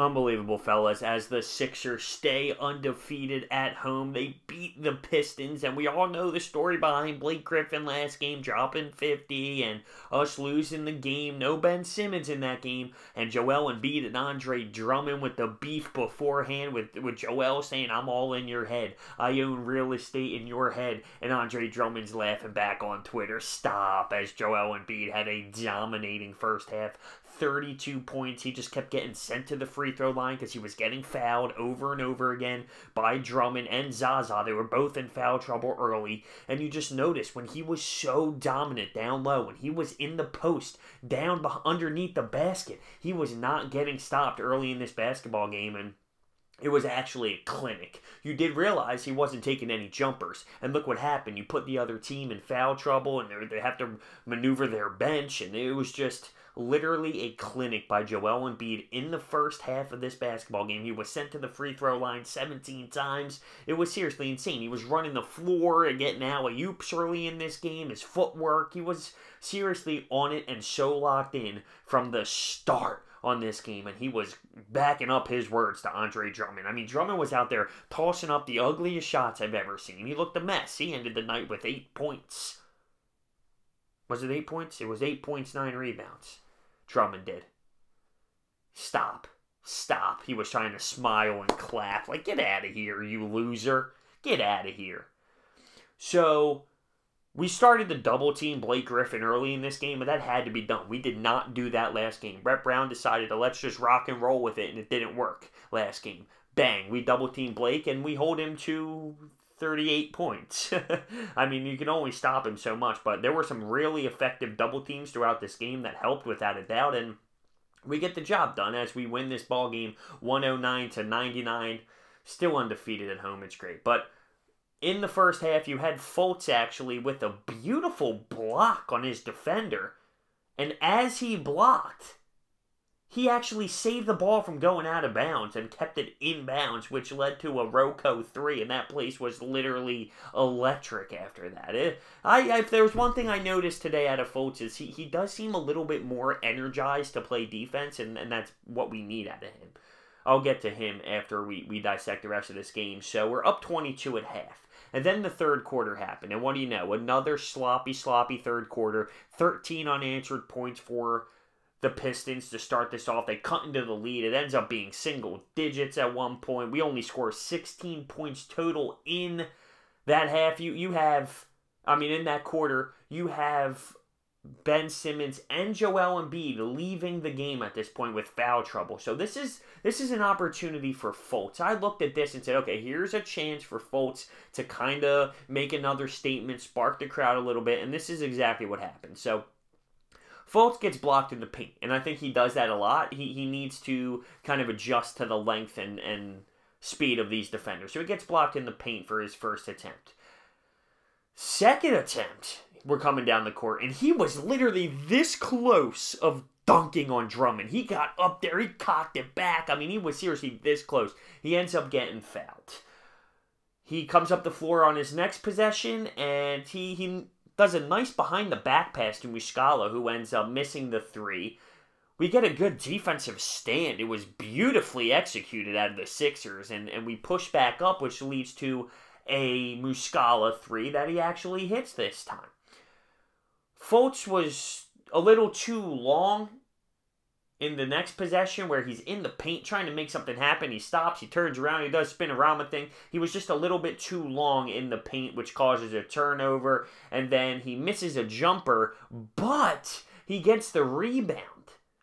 Unbelievable, fellas, as the Sixers stay undefeated at home. They beat the Pistons, and we all know the story behind Blake Griffin last game dropping 50 and us losing the game. No Ben Simmons in that game, and Joel Embiid and Andre Drummond with the beef beforehand with Joel saying, "I'm all in your head. I own real estate in your head," and Andre Drummond's laughing back on Twitter. Stop, as Joel Embiid had a dominating first half. 32 points. He just kept getting sent to the free throw line because he was getting fouled over and over again by Drummond and Zaza. They were both in foul trouble early. And you just noticed when he was so dominant down low, when he was in the post, down underneath the basket, he was not getting stopped early in this basketball game. And it was actually a clinic. You did realize he wasn't taking any jumpers. And look what happened. You put the other team in foul trouble, and they have to maneuver their bench. And it was just literally a clinic by Joel Embiid in the first half of this basketball game. He was sent to the free throw line 17 times. It was seriously insane. He was running the floor and getting alley-oops early in this game. His footwork, he was seriously on it and so locked in from the start on this game, and he was backing up his words to Andre Drummond. I mean, Drummond was out there tossing up the ugliest shots I've ever seen. He looked a mess. He ended the night with 8 points. Was it 8 points? It was 8 points, 9 rebounds. Drummond did. Stop. Stop. He was trying to smile and clap. Like, get out of here, you loser. Get out of here. So, we started to double team Blake Griffin early in this game, but that had to be done. We did not do that last game. Brett Brown decided to let's just rock and roll with it, and it didn't work last game. Bang. We double team Blake, and we hold him to 38 points. I mean, you can only stop him so much, but there were some really effective double teams throughout this game that helped without a doubt, and we get the job done as we win this ball game 109-99. Still undefeated at home. It's great. But in the first half, you had Fultz actually with a beautiful block on his defender, and as he blocked, he actually saved the ball from going out of bounds and kept it in bounds, which led to a Rocco 3, and that place was literally electric after that. If there was one thing I noticed today out of Fultz is he does seem a little bit more energized to play defense, and that's what we need out of him. I'll get to him after we dissect the rest of this game. So we're up 22 at half. And then the third quarter happened, and what do you know? Another sloppy third quarter. 13 unanswered points for the Pistons to start this off. They cut into the lead. It ends up being single digits at one point. We only score 16 points total in that half. You have, I mean, in that quarter, you have Ben Simmons and Joel Embiid leaving the game at this point with foul trouble. So this is an opportunity for Fultz. I looked at this and said, okay, here's a chance for Fultz to kind of make another statement, spark the crowd a little bit, and this is exactly what happened. So Fultz gets blocked in the paint, and I think he does that a lot. He needs to kind of adjust to the length and speed of these defenders. So he gets blocked in the paint for his first attempt. Second attempt, we're coming down the court, and he was literally this close of dunking on Drummond. He got up there, he cocked it back. I mean, he was seriously this close. He ends up getting fouled. He comes up the floor on his next possession, and he does a nice behind-the-back pass to Muscala, who ends up missing the three. We get a good defensive stand. It was beautifully executed out of the Sixers, and we push back up, which leads to a Muscala three that he actually hits this time. Fultz was a little too long in the next possession where he's in the paint trying to make something happen. He stops, he turns around, he does spin-a-rama thing. He was just a little bit too long in the paint, which causes a turnover, and then he misses a jumper, but he gets the rebound.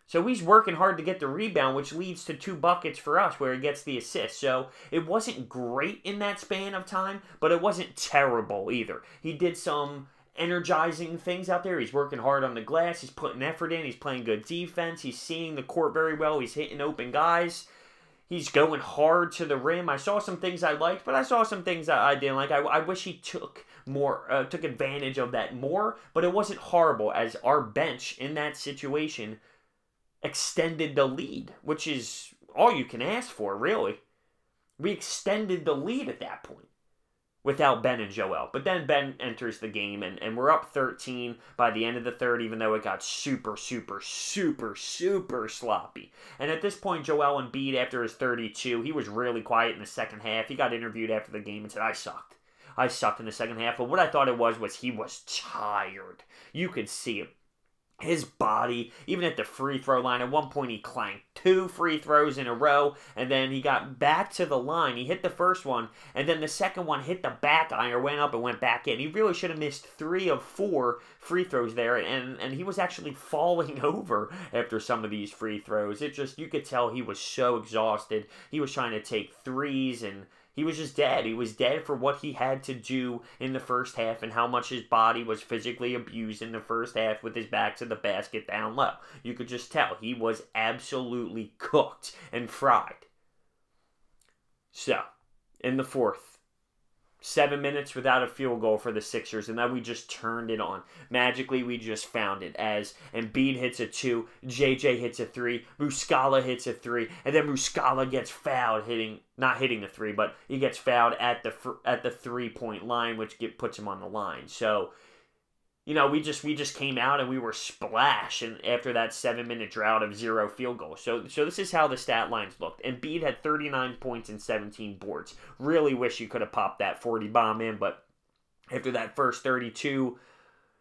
So he's working hard to get the rebound, which leads to 2 buckets for us where he gets the assist. So it wasn't great in that span of time, but it wasn't terrible either. He did some energizing things out there. He's working hard on the glass. He's putting effort in. He's playing good defense. He's seeing the court very well. He's hitting open guys. He's going hard to the rim. I saw some things I liked, but I saw some things that I didn't like. I wish he took advantage of that more, but it wasn't horrible as our bench in that situation extended the lead, which is all you can ask for, really. We extended the lead at that point. without Ben and Joel. But then Ben enters the game, and we're up 13 by the end of the third, even though it got super, super, super, super sloppy. And at this point, Joel Embiid, after his 32, he was really quiet in the second half. He got interviewed after the game and said, I sucked. I sucked in the second half. But what I thought it was he was tired. You could see him. His body, even at the free throw line, at one point he clanked 2 free throws in a row, and then he got back to the line. He hit the first one, and then the second one hit the back iron, went up and went back in. He really should have missed 3 of 4 free throws there, and he was actually falling over after some of these free throws. It just, you could tell he was so exhausted. He was trying to take threes, and he was just dead. He was dead for what he had to do in the first half and how much his body was physically abused in the first half with his back to the basket down low. You could just tell he was absolutely cooked and fried. So, in the fourth, 7 minutes without a field goal for the Sixers, and then we just turned it on. Magically, we just found it as Embiid hits a 2, JJ hits a 3, Muscala hits a 3, and then Muscala gets fouled, not hitting the 3, but he gets fouled at the 3-point line, which puts him on the line. So, you know, we just came out and we were splashed and after that 7-minute drought of 0 field goals. So this is how the stat lines looked. Embiid had 39 points and 17 boards. Really wish you could have popped that 40 bomb in, but after that first 32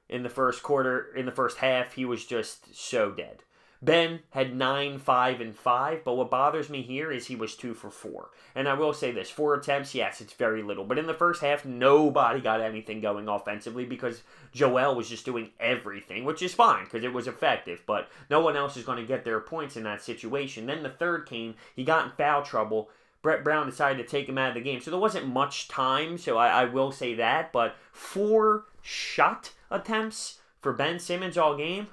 in the first quarter, in the first half, he was just so dead. Ben had 9, 5, and 5, but what bothers me here is he was 2 for 4. And I will say this, 4 attempts, yes, it's very little. But in the first half, nobody got anything going offensively because Joel was just doing everything, which is fine because it was effective. But no one else is going to get their points in that situation. Then the third came, he got in foul trouble. Brett Brown decided to take him out of the game. So there wasn't much time, so I will say that. But 4 shot attempts for Ben Simmons all game,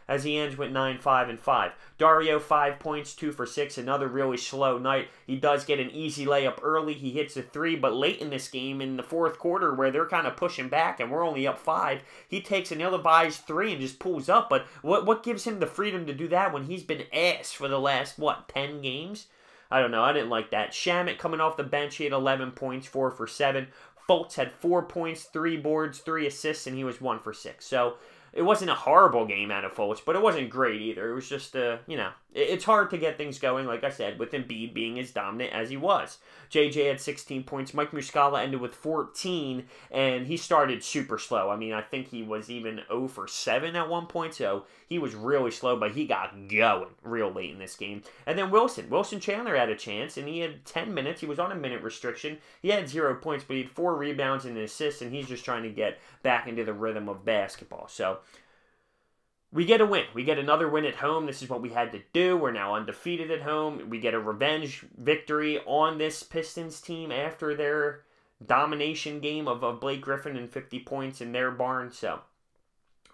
as he ends with 9, 5, and 5. Dario, 5 points, 2 for 6. Another really slow night. He does get an easy layup early. He hits a 3, but late in this game, in the fourth quarter, where they're kind of pushing back and we're only up 5, he takes an ill-advised 3 and just pulls up. But what gives him the freedom to do that when he's been ass for the last, 10 games? I don't know. I didn't like that. Shamet coming off the bench, he had 11 points, 4 for 7. Fultz had 4 points, 3 boards, 3 assists, and he was 1 for 6. So it wasn't a horrible game out of Fultz, but it wasn't great either. It was just, it's hard to get things going, like I said, with Embiid being as dominant as he was. JJ had 16 points. Mike Muscala ended with 14, and he started super slow. I mean, I think he was even 0 for 7 at one point, so he was really slow, but he got going real late in this game. And then Wilson Chandler had a chance, and he had 10 minutes. He was on a minute restriction. He had 0 points, but he had 4 rebounds and an assist, and he's just trying to get back into the rhythm of basketball. So we get a win. We get another win at home. This is what we had to do. We're now undefeated at home. We get a revenge victory on this Pistons team after their domination game of Blake Griffin and 50 points in their barn. So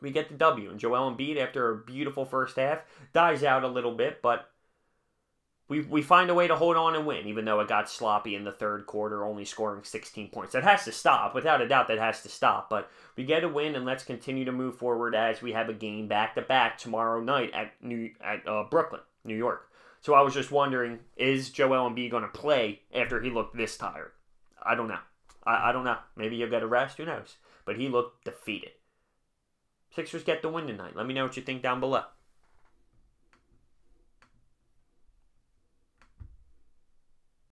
we get the W. And Joel Embiid, after a beautiful first half, dies out a little bit, but we find a way to hold on and win, even though it got sloppy in the third quarter, only scoring 16 points. That has to stop. Without a doubt, that has to stop. But we get a win, and let's continue to move forward as we have a game back-to-back tomorrow night at Brooklyn, New York. So I was just wondering, is Joel Embiid going to play after he looked this tired? I don't know. I don't know. Maybe he'll get a rest. Who knows? But he looked defeated. Sixers get the win tonight. Let me know what you think down below.